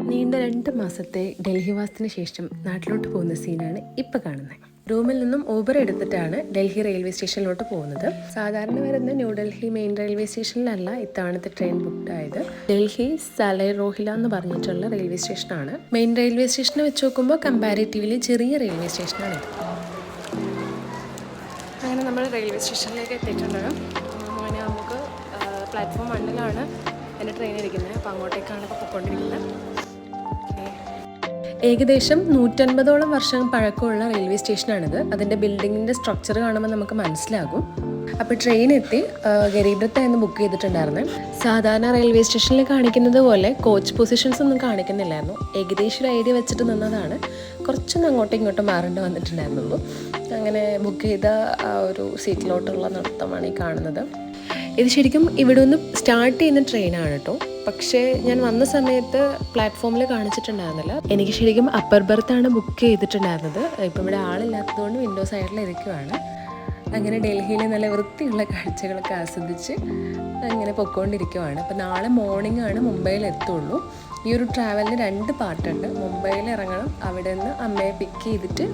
നീണ്ട 2 മാസത്തെ ഡൽഹി വാസത്തിന് ശേഷം നാട്ടിലോട്ട് പോകുന്ന സീനാണ് ഇപ്പോൾ കാണുന്നത്. റൂമിൽ നിന്നും ഊബർ എടുത്തിട്ടാണ് ഡൽഹി റെയിൽവേ സ്റ്റേഷനിലോട്ട് പോകുന്നത്. സാധാരണ വരുന്ന ന്യൂഡൽഹി മെയിൻ റെയിൽവേ സ്റ്റേഷനിലല്ല ഇത്തവണത്തെ ട്രെയിൻ ബുക്ക് ആയത്. ഡൽഹി സലൈ റോഹില എന്ന് പറഞ്ഞിട്ടുള്ള റെയിൽവേ സ്റ്റേഷനാണ്. മെയിൻ റെയിൽവേ സ്റ്റേഷനെ വെച്ച് നോക്കുമ്പോൾ കമ്പാരിറ്റീവ്ലി ചെറിയ റെയിൽവേ സ്റ്റേഷനാണ് ഇത്. അങ്ങനെ നമ്മൾ റെയിൽവേ സ്റ്റേഷനിലേക്ക് എത്തിയിട്ടുണ്ട്. അങ്ങനെ നമുക്ക് പ്ലാറ്റ്ഫോം 1 എൻ്റെ ട്രെയിൻ ഇരിക്കുന്നത്. അപ്പോൾ അങ്ങോട്ടേക്കാണ് ഇപ്പോൾ പോയിക്കൊണ്ടിരിക്കുന്നത്. ഏകദേശം 150ഓളം വർഷം പഴക്കമുള്ള റെയിൽവേ സ്റ്റേഷനാണിത്. അതിൻ്റെ ബിൽഡിങ്ങിൻ്റെ സ്ട്രക്ചർ കാണുമ്പോൾ നമുക്ക് മനസ്സിലാകും. അപ്പോൾ ട്രെയിൻ എത്തി. ഗരീബ് രത്തായിരുന്നു ബുക്ക് ചെയ്തിട്ടുണ്ടായിരുന്നു. സാധാരണ റെയിൽവേ സ്റ്റേഷനിൽ കാണിക്കുന്നത് പോലെ കോച്ച് പൊസിഷൻസ് ഒന്നും കാണിക്കുന്നില്ലായിരുന്നു. ഏകദേശം ഒരു ഐഡിയ വെച്ചിട്ട് നിന്നതാണ്. കുറച്ചൊന്നും അങ്ങോട്ടും ഇങ്ങോട്ടും മാറേണ്ടി വന്നിട്ടുണ്ടായിരുന്നുള്ളൂ. അങ്ങനെ ബുക്ക് ചെയ്ത ആ ഒരു സീറ്റിലോട്ടുള്ള നടത്തമാണ് ഈ കാണുന്നത്. ഇത് ശരിക്കും ഇവിടെ ഒന്ന് സ്റ്റാർട്ട് ചെയ്യുന്ന ട്രെയിനാണ് കേട്ടോ. പക്ഷേ ഞാൻ വന്ന സമയത്ത് പ്ലാറ്റ്ഫോമിൽ കാണിച്ചിട്ടുണ്ടായിരുന്നില്ല. എനിക്ക് ശരിക്കും അപ്പർ ബർത്താണ് ബുക്ക് ചെയ്തിട്ടുണ്ടായിരുന്നത്. ഇപ്പം ഇവിടെ ആളില്ലാത്തതുകൊണ്ട് വിൻഡോ സൈഡിൽ ഇരിക്കുവാണ്. അങ്ങനെ ഡൽഹിയിലെ നല്ല വൃത്തിയുള്ള കാഴ്ചകളൊക്കെ ആസ്വദിച്ച് അങ്ങനെ പൊയ്ക്കൊണ്ടിരിക്കുവാണ്. അപ്പോൾ നാളെ മോർണിംഗ് ആണ് മുംബൈയിൽ എത്തുള്ളൂ. ഈ ഒരു ട്രാവലിന് 2 പാർട്ടുണ്ട്. മുംബൈയിൽ ഇറങ്ങണം, അവിടെ നിന്ന് അമ്മയെ പിക്ക് ചെയ്തിട്ട്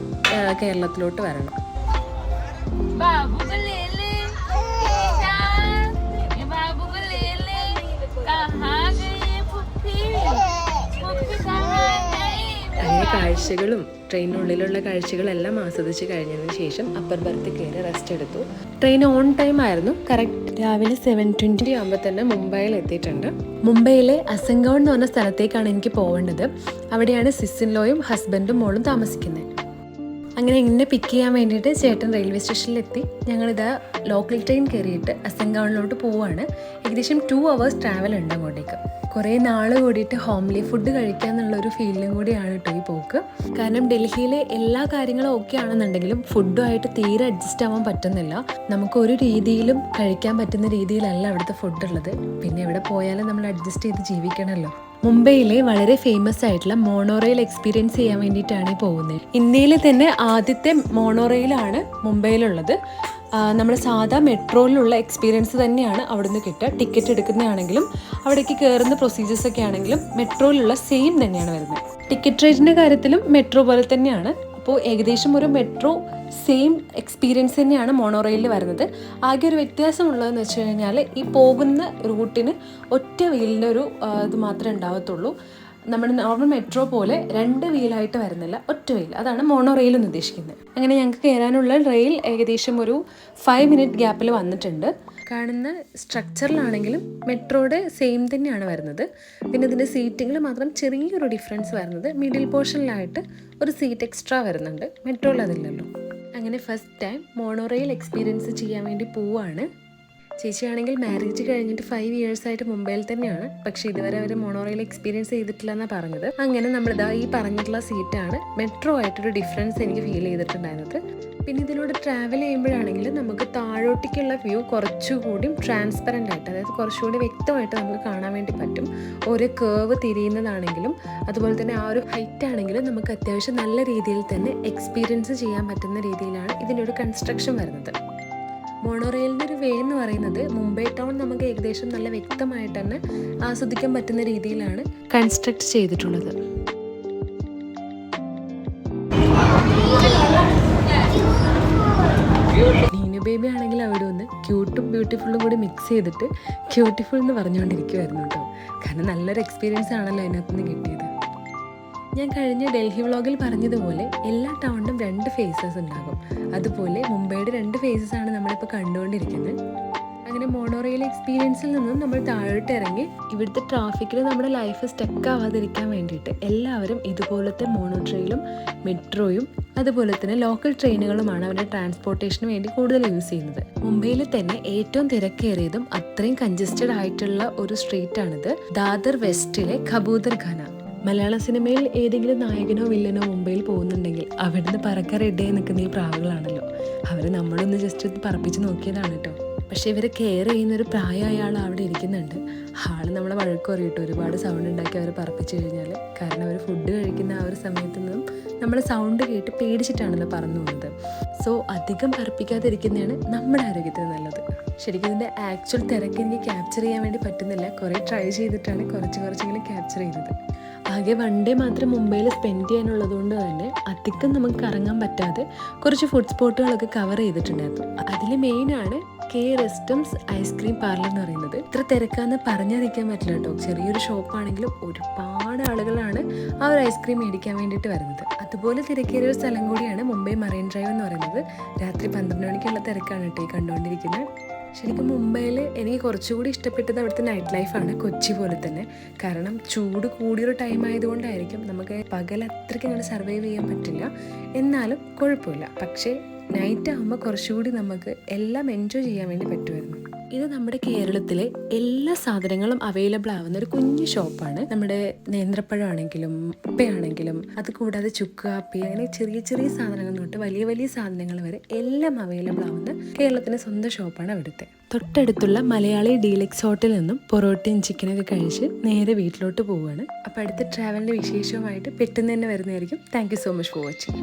കേരളത്തിലോട്ട് വരണം. അങ്ങനെ കാഴ്ചകളും ട്രെയിനിനുള്ളിലുള്ള കാഴ്ചകളെല്ലാം ആസ്വദിച്ച് കഴിഞ്ഞതിന് ശേഷം അപ്പർ ബർത്ത് കയറി റെസ്റ്റ് എടുത്തു. ട്രെയിൻ ഓൺ ടൈം ആയിരുന്നു. കറക്റ്റ് രാവിലെ 7:20 ആകുമ്പോൾ തന്നെ മുംബൈയിൽ എത്തിയിട്ടുണ്ട്. മുംബൈയിലെ അസംഗൗൺ എന്ന് പറഞ്ഞ സ്ഥലത്തേക്കാണ് എനിക്ക് പോകേണ്ടത്. അവിടെയാണ് സിസിൻലോയും ഹസ്ബൻഡും മോളും താമസിക്കുന്നത്. അങ്ങനെ എന്നെ പിക്ക് ചെയ്യാൻ വേണ്ടിയിട്ട് ചേട്ടൻ റെയിൽവേ സ്റ്റേഷനിലെത്തി. ഞങ്ങളിത് ലോക്കൽ ട്രെയിൻ കയറിയിട്ട് അസംഗൗണിലോട്ട് പോവുകയാണ്. ഏകദേശം 2 hours ട്രാവൽ ഉണ്ട് അങ്ങോട്ടേക്ക്. കുറേ നാൾ കൂടിയിട്ട് ഹോംലി ഫുഡ് കഴിക്കാന്നുള്ളൊരു ഫീലിംഗ് കൂടിയാണ് കേട്ടോ ഈ പോക്ക്. കാരണം ഡൽഹിയിലെ എല്ലാ കാര്യങ്ങളും ഓക്കെ ആണെന്നുണ്ടെങ്കിലും ഫുഡുമായിട്ട് തീരെ അഡ്ജസ്റ്റ് ആവാൻ പറ്റുന്നില്ല. നമുക്കൊരു രീതിയിലും കഴിക്കാൻ പറ്റുന്ന രീതിയിലല്ല അവിടുത്തെ ഫുഡ് ഉള്ളത്. പിന്നെ എവിടെ പോയാലും നമ്മൾ അഡ്ജസ്റ്റ് ചെയ്ത് ജീവിക്കണമല്ലോ. മുംബൈയിലെ വളരെ ഫേമസ് ആയിട്ടുള്ള മോണോറെയിൽ എക്സ്പീരിയൻസ് ചെയ്യാൻ വേണ്ടിയിട്ടാണ് ഈ പോകുന്നത്. ഇന്ത്യയിലെ തന്നെ ആദ്യത്തെ മോണോറെയിലാണ് മുംബൈയിലുള്ളത്. നമ്മൾ സാധാ മെട്രോയിലുള്ള എക്സ്പീരിയൻസ് തന്നെയാണ് അവിടുന്ന് കിട്ടുക. ടിക്കറ്റ് എടുക്കുന്നതാണെങ്കിലും അവിടേക്ക് കയറുന്ന പ്രൊസീജിയേഴ്സൊക്കെ ആണെങ്കിലും മെട്രോയിലുള്ള സെയിം തന്നെയാണ് വരുന്നത്. ടിക്കറ്റ് റേറ്റിൻ്റെ കാര്യത്തിലും മെട്രോ പോലെ തന്നെയാണ്. അപ്പോൾ ഏകദേശം ഒരു മെട്രോ സെയിം എക്സ്പീരിയൻസ് തന്നെയാണ് മോണോറെയിലിൽ വരുന്നത്. ആകെ ഒരു വ്യത്യാസമുള്ളതെന്ന് വെച്ച് കഴിഞ്ഞാൽ ഈ പോകുന്ന റൂട്ടിന് ഒറ്റ വീലിൻ്റെ ഒരു ഇത് മാത്രമേ ഉണ്ടാവത്തുള്ളൂ. നമ്മുടെ നോർമൽ മെട്രോ പോലെ 2 വീലായിട്ട് വരുന്നില്ല, ഒറ്റ വീൽ. അതാണ് മോണോ റെയിൽ എന്ന് ഉദ്ദേശിക്കുന്നത്. അങ്ങനെ ഞങ്ങൾക്ക് കയറാനുള്ള റെയിൽ ഏകദേശം ഒരു 5 minute ഗ്യാപ്പിൽ വന്നിട്ടുണ്ട്. കാണുന്ന സ്ട്രക്ചറിലാണെങ്കിലും മെട്രോയുടെ സെയിം തന്നെയാണ് വരുന്നത്. പിന്നെ ഇതിൻ്റെ സീറ്റിങ്ങിൽ മാത്രം ചെറിയൊരു ഡിഫറൻസ് വരുന്നത്. മിഡിൽ പോർഷനിലായിട്ട് ഒരു സീറ്റ് എക്സ്ട്രാ വരുന്നുണ്ട്. മെട്രോയിൽ അതില്ലല്ലോ. അങ്ങനെ first time mono rail experience ചെയ്യാൻ വേണ്ടി പോവുകയാണ്. ചേച്ചിയാണെങ്കിൽ മാരേജ് കഴിഞ്ഞിട്ട് 5 years ആയിട്ട് മുംബൈയിൽ തന്നെയാണ്. പക്ഷേ ഇതുവരെ അവർ മോണോറെയിൽ എക്സ്പീരിയൻസ് ചെയ്തിട്ടില്ല എന്നാണ് പറഞ്ഞത്. അങ്ങനെ നമ്മളിതാ ഈ പറഞ്ഞിട്ടുള്ള സീറ്റാണ്. മെട്രോ ആയിട്ടൊരു ഡിഫറൻസ് എനിക്ക് ഫീൽ ചെയ്തിട്ടുണ്ടായിരുന്നത്. പിന്നെ ഇതിലൂടെ ട്രാവൽ ചെയ്യുമ്പോഴാണെങ്കിൽ നമുക്ക് താഴോട്ടേക്കുള്ള വ്യൂ കുറച്ചുകൂടി ട്രാൻസ്പെറൻ്റ് ആയിട്ട്, അതായത് കുറച്ചുകൂടി വ്യക്തമായിട്ട് നമുക്ക് കാണാൻ വേണ്ടി പറ്റും. ഒരു കേർവ് തിരിയുന്നതാണെങ്കിലും അതുപോലെ തന്നെ ആ ഒരു ഹൈറ്റ് ആണെങ്കിലും നമുക്ക് അത്യാവശ്യം നല്ല രീതിയിൽ തന്നെ എക്സ്പീരിയൻസ് ചെയ്യാൻ പറ്റുന്ന രീതിയിലാണ് ഇതിൻ്റെ ഒരു കൺസ്ട്രക്ഷൻ വരുന്നത്. മോണോറെയിലിൻ്റെ ഒരു വേ എന്ന് പറയുന്നത് മുംബൈ ടൗൺ നമുക്ക് ഏകദേശം നല്ല വ്യക്തമായിട്ട് തന്നെ ആസ്വദിക്കാൻ പറ്റുന്ന രീതിയിലാണ് കൺസ്ട്രക്ട് ചെയ്തിട്ടുള്ളത്. നീനു ബേബി ആണെങ്കിൽ അവിടെ ഒന്ന് ക്യൂട്ടും ബ്യൂട്ടിഫുള്ളും കൂടി മിക്സ് ചെയ്തിട്ട് ക്യൂട്ടിഫുൾ എന്ന് പറഞ്ഞുകൊണ്ടിരിക്കുമായിരുന്നു കേട്ടോ. കാരണം നല്ലൊരു എക്സ്പീരിയൻസ് ആണല്ലോ അതിനകത്തുനിന്ന് കിട്ടിയത്. ഞാൻ കഴിഞ്ഞ ഡൽഹി വ്ളോഗിൽ പറഞ്ഞതുപോലെ എല്ലാ ടൗണിനും 2 ഫേസസ് ഉണ്ടാകും. അതുപോലെ മുംബൈയുടെ 2 ഫേസസ് ആണ് നമ്മളിപ്പോൾ കണ്ടുകൊണ്ടിരിക്കുന്നത്. അങ്ങനെ മോണോറെയിൽ എക്സ്പീരിയൻസിൽ നിന്നും നമ്മൾ താഴോട്ട് ഇറങ്ങി ഇവിടുത്തെ ട്രാഫിക്കിൽ നമ്മുടെ ലൈഫ് സ്റ്റക്ക് ആവാതിരിക്കാൻ വേണ്ടിയിട്ട് എല്ലാവരും ഇതുപോലത്തെ മോണോ ട്രെയിനും മെട്രോയും അതുപോലെ തന്നെ ലോക്കൽ ട്രെയിനുകളുമാണ് അവരുടെ ട്രാൻസ്പോർട്ടേഷന് വേണ്ടി കൂടുതൽ യൂസ് ചെയ്യുന്നത്. മുംബൈയിൽ തന്നെ ഏറ്റവും തിരക്കേറിയതും അത്രയും കൺജസ്റ്റഡ് ആയിട്ടുള്ള ഒരു സ്ട്രീറ്റാണിത്. ദാദർ വെസ്റ്റിലെ കബൂതർ ഖാന. മലയാള സിനിമയിൽ ഏതെങ്കിലും നായകനോ വില്ലനോ മുംബൈയിൽ പോകുന്നുണ്ടെങ്കിൽ അവിടുന്ന് പറക്കാൻ റെഡിയായി നിൽക്കുന്ന ഈ പ്രാവുകളാണല്ലോ. അവർ നമ്മളൊന്ന് ജസ്റ്റ് പറപ്പിച്ച് നോക്കിയതാണ് കേട്ടോ. പക്ഷേ ഇവരെ കെയർ ചെയ്യുന്നൊരു പ്രായമായ ആൾ അവിടെ ഇരിക്കുന്നുണ്ട്. ആൾ നമ്മളെ വഴക്ക് പറയും കേട്ടോ, ഒരുപാട് സൗണ്ട് ഉണ്ടാക്കി അവരെ പറപ്പിച്ച് കഴിഞ്ഞാൽ. കാരണം അവർ ഫുഡ് കഴിക്കുന്ന ആ ഒരു സമയത്ത് നിന്നും നമ്മൾ സൗണ്ട് കേട്ട് പേടിച്ചിട്ടാണല്ലോ പറന്നു പോകുന്നത്. സോ അധികം പറപ്പിക്കാതിരിക്കുന്നതാണ് നമ്മുടെ ആരോഗ്യത്തിന് നല്ലത്. ശരിക്കും ഇതിൻ്റെ ആക്ച്വൽ തിരക്ക് എനിക്ക് ക്യാപ്ചർ ചെയ്യാൻ വേണ്ടി പറ്റുന്നില്ല. കുറേ ട്രൈ ചെയ്തിട്ടാണ് കുറച്ചെങ്കിലും ക്യാപ്ചർ ചെയ്തത്. ആകെ വൺ ഡേ മാത്രം മുംബൈയിൽ സ്പെൻഡ് ചെയ്യാനുള്ളത് കൊണ്ട് തന്നെ അധികം നമുക്ക് കറങ്ങാൻ പറ്റാതെ കുറച്ച് ഫുഡ് സ്പോട്ടുകളൊക്കെ കവർ ചെയ്തിട്ടുണ്ടായിരുന്നു. അതിൽ മെയിനാണ് കെ റെസ്റ്റംസ് ഐസ്ക്രീം പാർലർ എന്ന് പറയുന്നത്. ഇത്ര തിരക്കാന്ന് പറഞ്ഞറിയിക്കാൻ പറ്റില്ല കേട്ടോ. ചെറിയൊരു ഷോപ്പാണെങ്കിലും ഒരുപാട് ആളുകളാണ് ആ ഒരു ഐസ്ക്രീം മേടിക്കാൻ വേണ്ടിയിട്ട് വരുന്നത്. അതുപോലെ തിരക്കേറിയ ഒരു സ്ഥലം കൂടിയാണ് മുംബൈ മറൈൻ ഡ്രൈവ് എന്ന് പറയുന്നത്. രാത്രി 12 മണിക്കുള്ള തിരക്കാണ് കേട്ടോ ഈ കണ്ടുകൊണ്ടിരിക്കുന്നത്. ശരിക്കും മുംബൈയിൽ എനിക്ക് കുറച്ചുകൂടി ഇഷ്ടപ്പെട്ടത് അവിടുത്തെ നൈറ്റ് ലൈഫാണ്, കൊച്ചി പോലെ തന്നെ. കാരണം ചൂട് കൂടിയൊരു ടൈം ആയതുകൊണ്ടായിരിക്കും നമുക്ക് പകൽ അത്രയ്ക്ക് അങ്ങനെ സർവൈവ് ചെയ്യാൻ പറ്റില്ല. എന്നാലും കുഴപ്പമില്ല. പക്ഷേ നൈറ്റ് ആകുമ്പോൾ കുറച്ചുകൂടി നമുക്ക് എല്ലാം എൻജോയ് ചെയ്യാൻ വേണ്ടി പറ്റുമായിരുന്നു. ഇത് നമ്മുടെ കേരളത്തിലെ എല്ലാ സാധനങ്ങളും അവൈലബിൾ ആവുന്ന ഒരു കുഞ്ഞു ഷോപ്പാണ്. നമ്മുടെ നേന്ത്രപ്പഴമാണെങ്കിലും ഉപ്പയാണെങ്കിലും അതുകൂടാതെ ചുക്ക് കാപ്പി അങ്ങനെ ചെറിയ ചെറിയ സാധനങ്ങൾ തൊട്ട് വലിയ വലിയ സാധനങ്ങൾ വരെ എല്ലാം അവൈലബിൾ ആവുന്ന കേരളത്തിൻ്റെ സ്വന്തം ഷോപ്പാണ് അവിടുത്തെ. തൊട്ടടുത്തുള്ള മലയാളി ഡീലക്സ് ഹോട്ടലിൽ നിന്നും പൊറോട്ടയും ചിക്കനൊക്കെ കഴിച്ച് നേരെ വീട്ടിലോട്ട് പോവുകയാണ്. അപ്പോൾ അടുത്ത ട്രാവലിൻ്റെ വിശേഷവുമായിട്ട് പെട്ടെന്ന് തന്നെ വരുന്നതായിരിക്കും. Thank you so much for watching.